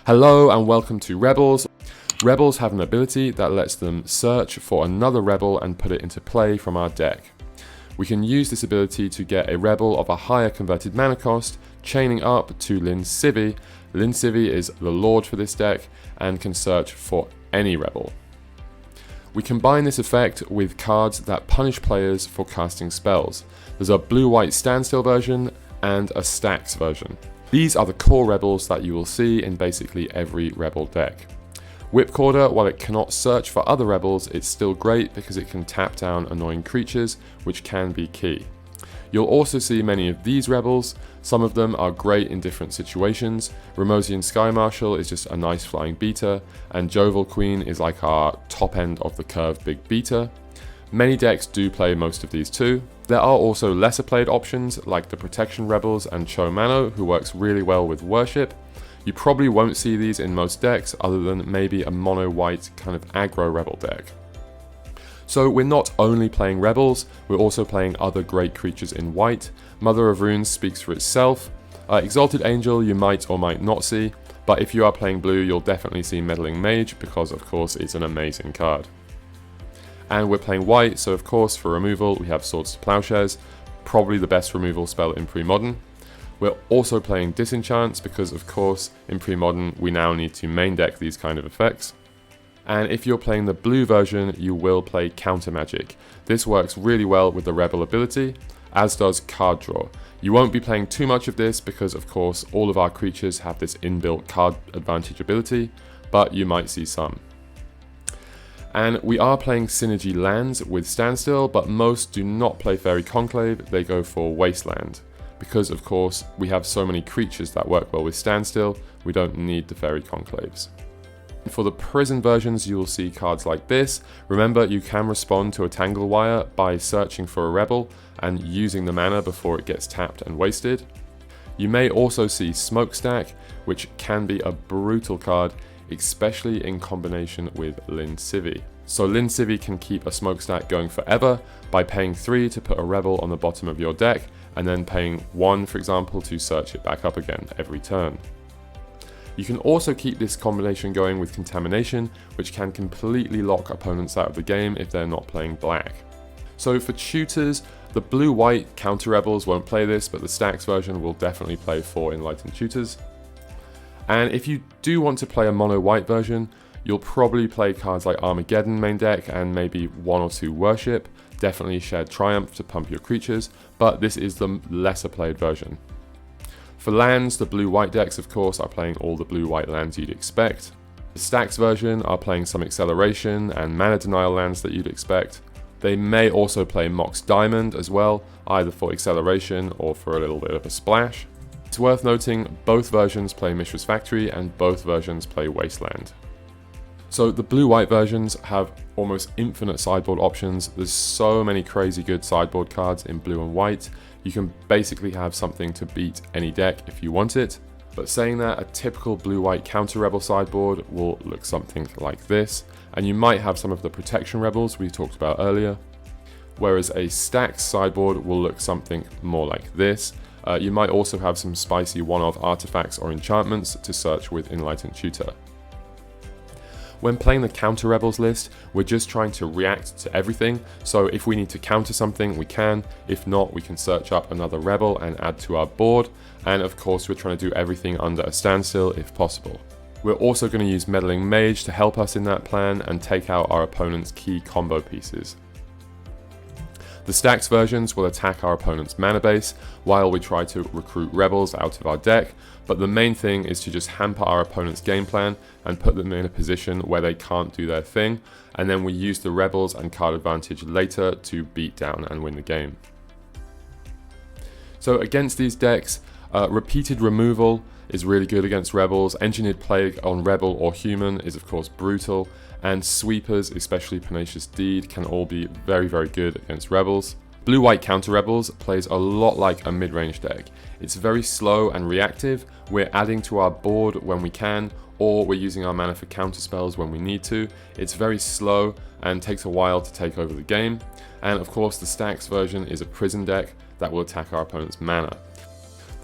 Hello and welcome to Rebels. Rebels have an ability that lets them search for another rebel and put it into play from our deck. We can use this ability to get a rebel of a higher converted mana cost, chaining up to Lyn Civi. Lyn Civi is the lord for this deck and can search for any rebel. We combine this effect with cards that punish players for casting spells. There's a blue-white standstill version and a stax version. These are the core rebels that you will see in basically every rebel deck. Whipcorder, while it cannot search for other rebels, it's still great because it can tap down annoying creatures, which can be key. You'll also see many of these rebels. Some of them are great in different situations. Ramosian Sky Marshal is just a nice flying beater, and Jovial Queen is like our top end of the curve big beater. Many decks do play most of these too. There are also lesser played options like the Protection Rebels and Cho Mano, who works really well with Worship. You probably won't see these in most decks other than maybe a mono white kind of aggro rebel deck. So we're not only playing rebels, we're also playing other great creatures in white. Mother of Runes speaks for itself. Exalted Angel you might or might not see, but if you are playing blue you'll definitely see Meddling Mage because of course it's an amazing card. And we're playing white, so of course for removal we have Swords to Plowshares, probably the best removal spell in Premodern. We're also playing Disenchants because of course in Premodern we now need to main deck these kind of effects. And if you're playing the blue version you will play Counter Magic. This works really well with the Rebel ability, as does Card Draw. You won't be playing too much of this because of course all of our creatures have this inbuilt card advantage ability, but you might see some. And we are playing Synergy lands with Standstill, but most do not play Fairy Conclave, they go for Wasteland. Because of course we have so many creatures that work well with Standstill, we don't need the Fairy Conclaves. For the Prison versions you will see cards like this. Remember, you can respond to a Tangle Wire by searching for a rebel and using the mana before it gets tapped and wasted. You may also see Smokestack, which can be a brutal card, especially in combination with Lyn Civi. So Lyn Civi can keep a Smokestack going forever by paying 3 to put a rebel on the bottom of your deck and then paying 1 for example to search it back up again every turn. You can also keep this combination going with Contamination, which can completely lock opponents out of the game if they're not playing black. So for tutors, the blue-white counter rebels won't play this, but the stax version will definitely play 4 Enlightened Tutors. And if you do want to play a mono-white version, you'll probably play cards like Armageddon main deck and maybe 1 or 2 Worship, definitely Shared Triumph to pump your creatures, but this is the lesser played version. For lands, the blue-white decks of course are playing all the blue-white lands you'd expect. The stax version are playing some Acceleration and Mana Denial lands that you'd expect. They may also play Mox Diamond as well, either for Acceleration or for a little bit of a splash. It's worth noting both versions play Mishra's Factory and both versions play Wasteland. So the blue-white versions have almost infinite sideboard options. There's so many crazy good sideboard cards in blue and white. You can basically have something to beat any deck if you want it. But saying that, a typical blue-white counter rebel sideboard will look something like this. And you might have some of the protection rebels we talked about earlier. Whereas a stax sideboard will look something more like this. You might also have some spicy one-off artifacts or enchantments to search with Enlightened Tutor. When playing the counter rebels list, we're just trying to react to everything, so if we need to counter something we can, if not we can search up another rebel and add to our board, and of course we're trying to do everything under a standstill if possible. We're also going to use Meddling Mage to help us in that plan and take out our opponent's key combo pieces. The stax versions will attack our opponent's mana base while we try to recruit rebels out of our deck, but the main thing is to just hamper our opponent's game plan and put them in a position where they can't do their thing, and then we use the rebels and card advantage later to beat down and win the game. So against these decks, repeated removal is really good against rebels, Engineered Plague on rebel or human is of course brutal, and sweepers, especially Pernicious Deed, can all be very good against rebels. Blue-white counter rebels plays a lot like a mid-range deck. It's very slow and reactive, we're adding to our board when we can, or we're using our mana for counter spells when we need to. It's very slow and takes a while to take over the game. And of course the stax version is a prison deck that will attack our opponent's mana.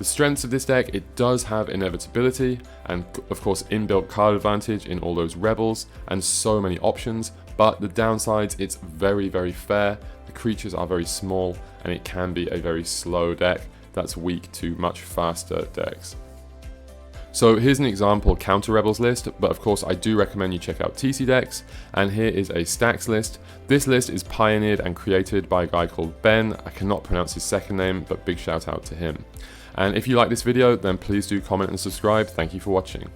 The strengths of this deck: it does have inevitability and of course inbuilt card advantage in all those rebels and so many options, but the downsides, it's very fair, the creatures are very small, and it can be a very slow deck that's weak to much faster decks. So here's an example counter rebels list, but of course I do recommend you check out TC decks, and here is a stax list. This list is pioneered and created by a guy called Ben. I cannot pronounce his second name, but big shout out to him. And if you like this video, then please do comment and subscribe. Thank you for watching.